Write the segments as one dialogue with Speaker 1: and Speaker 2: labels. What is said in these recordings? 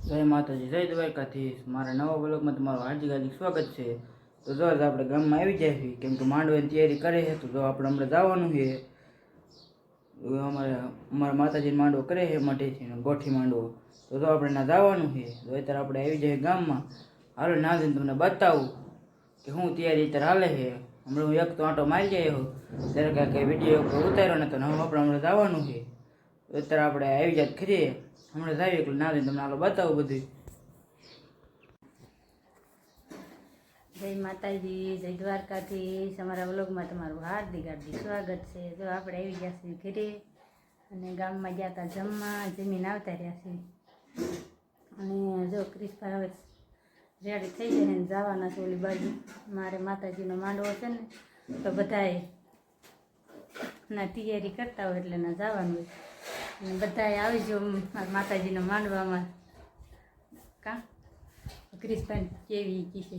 Speaker 1: જય માતાજી, જય દ્વારકાધીશ. મારા નવા બ્લોગમાં તમારું હાર્દિક સ્વાગત છે. તો જો આપણે ગામમાં આવી જાય છે, કેમ કે માંડવાની તૈયારી કરે છે. તો જો આપણે હમણાં જવાનું છે. અમારા માતાજી માંડવો કરે છે મઢેથી ગોઠી માંડવો. તો જો આપણે ના જવાનું છે. તો અત્યારે આપણે આવી જાય ગામમાં. હાલો ના જઈને તમને બતાવું કે શું તૈયારી અત્યારે હાલે છે. હમણાં હું એક તો આંટો મારી જાય ત્યારે કાંઈ વિડીયો ઉતાર્યો નતો ને હવે આપણે હમણાં જવાનું છે. તો અત્યારે આપણે આવી જાય ખરીએ હમણાં જાવી એટલે ના તમને હાલો બતાવું બધું.
Speaker 2: જય માતાજી, જય દ્વારકાધીશ. અમારા વ્લોગમાં તમારું હાર્દિક સ્વાગત છે. જો આપણે આવી ગયા છીએ ઘરે અને ગામમાં ગયા હતા જમવા, જમીન આવતા રહ્યા છીએ. અને જો ક્રિશભાઈ હવે રેડી થઈ જાય ને જવાના છે ઓલી બાજુ. મારે માતાજીનો માંડવો છે ને તો બધાએ ના તૈયારી કરતા હોય એટલે ના જવાનું હોય. અને બધાએ આવી જો માતાજીનો માંડવામાં કા ક્રિશભાઈ કેવી છે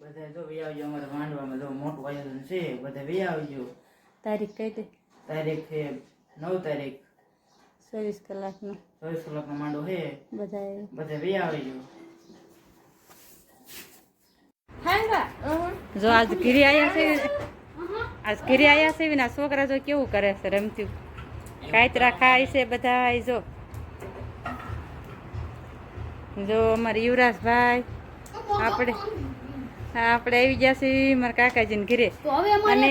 Speaker 1: બધા જો વી આવજો અમારા માંડવામાં. જો મોટું આયોજન છે, બધા વી આવજો.
Speaker 2: તારીખ કઈ દે?
Speaker 1: તારીખ છે 9 તારીખ
Speaker 2: 24 કલાકનો.
Speaker 1: 24 કલાકનો માંડવો છે. બધા વી આવજો.
Speaker 2: જો આજ ઘીરી આયા છે, આજ ઘીરી આયા છે ને છોકરા જો કેવું કરે છે રમતું, કાતરા ખાય છે બધા. જો અમારે યુવરાજભાઈ આપણે આવી ગયા છીએ મારા કાકાજીને ઘરે. અને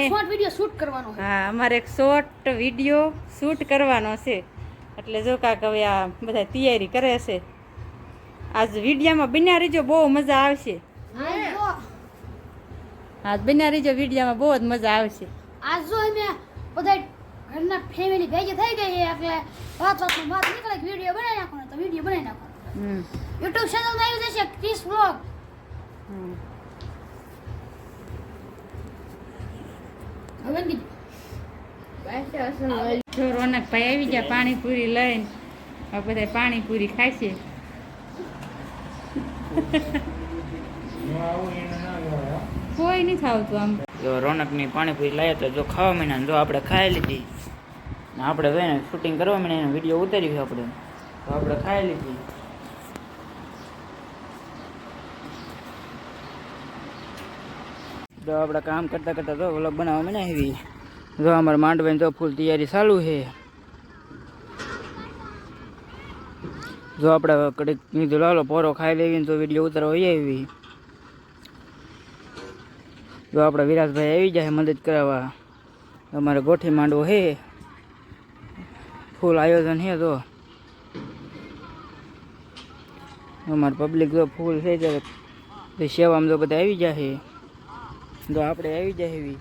Speaker 2: હા, અમારે એક શોર્ટ વિડીયો શૂટ કરવાનો છે. એટલે જો કાક હવે આ બધા તૈયારી કરે છે. આજ વિડીયામાં બન્યા રહીજો, બહુ મજા આવશે. આજ બન્યા રહીજો, વિડીયામાં બહુ જ મજા આવશે.
Speaker 3: આજ જો અમે બધા ઘરના ફેમિલી ભેગી થઈ ગઈ એટલે વાતમાં વાત નીકળે કે વિડીયો બનાવી નાખો તો વિડીયો બનાવી નાખો. YouTube ચેનલમાં આવી જશે ક્રિશ વ્લોગ.
Speaker 2: જો રોનકભાઈ આવી ગયા પાણીપુરી લઈને. હવે બધા પાણીપુરી ખાય છે. કોઈ નહીં ખાવતું આમ.
Speaker 1: જો રોનકની પાણીપુરી લાવ્યા તો જો ખાવા માંડ્યા. જો આપણે ખાઈ લીધી ને આપણે જોઈને શૂટિંગ કરવા માંડ્યા, એનો વિડીયો ઉતાર્યું આપણે. તો આપણે ખાઈ લીધી. જો આપણે કામ કરતા કરતા જો વ્લોગ બનાવવા માંડ્યા એવી. જો અમારા માંડવાની જો ફૂલ તૈયારી ચાલુ છે. જો આપણે કડીક કીધું લાલો પોરો ખાઈ લેવી તો વિડીયો ઉતારવા હોય એવી. જો આપણા વિરાજભાઈ આવી જાય મદદ કરાવવા. અમારે ગોઠી માંડવો છે, ફૂલ આયોજન છે. તો અમારે પબ્લિક જો ફૂલ છે ત્યારે સેવામાં જો બધા આવી જાય. જો આપણે આવી જાય એવી.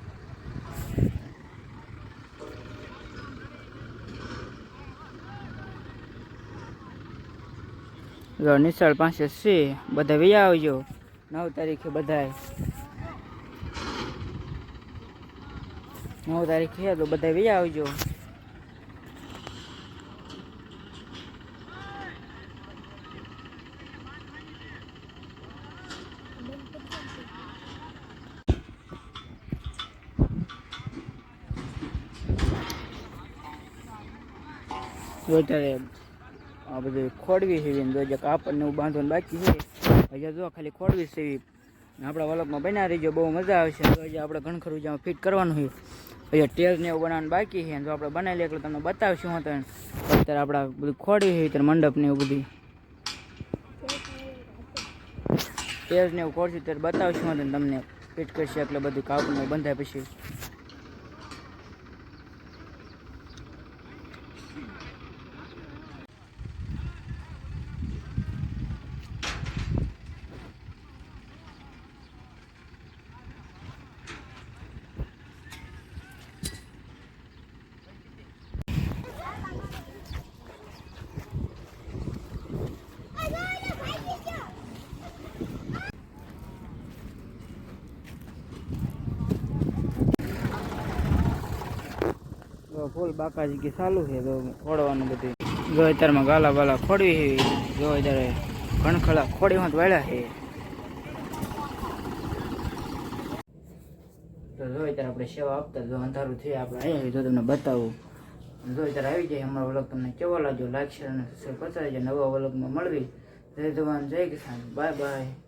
Speaker 1: જો નિશાળ પાસે છે, બધા વી આવજો 9 તારીખે. બધા 9 તારીખે છે તો બધા વી આવજો. અત્યારે આ બધું ખોડવી છે ને જો કાપડ ને એવું બાંધવાનું બાકી છે. હજી જો ખાલી ખોડવી છે. આપણા વલકમાં બના રહીજો, બહુ મજા આવશે. તો હજી આપણે ઘણ ખરું જ્યાં ફિટ કરવાનું છે. હજી ટેજ ને એવું બનાવવાનું બાકી છે. જો આપણે બનાવી લઈએ એટલે તમને બતાવશું. હું તો અત્યારે આપણે બધું ખોડવી છે, ત્યારે મંડપ ને એવું બધું ટેજ ને એવું ખોડશું ત્યારે બતાવશું. હું તમને ફિટ કરશે એટલે બધું કાપડ ને બંધાય પછી. ફૂલ બાકાજી કે ચાલુ છે તો ખોડવાનું બધું. જો અત્યારમાં ગાલા બાલા ખોડવી છે. જો અત્યારે ઘણખલા ખોડી માં વાળ્યા છે. તો જો અત્યારે આપણે સેવા આપતા જો અંધારું છે આપણે અહીંયા જો તમને બતાવું. જો અત્યારે આવી જાય અમારો વ્લોગ તમને કેવો લાગ્યો લાઈક શેર અને સબસ્ક્રાઇબ કરજો. નવા વ્લોગમાં મળવી જય જવાન જય કિસાન બાય બાય.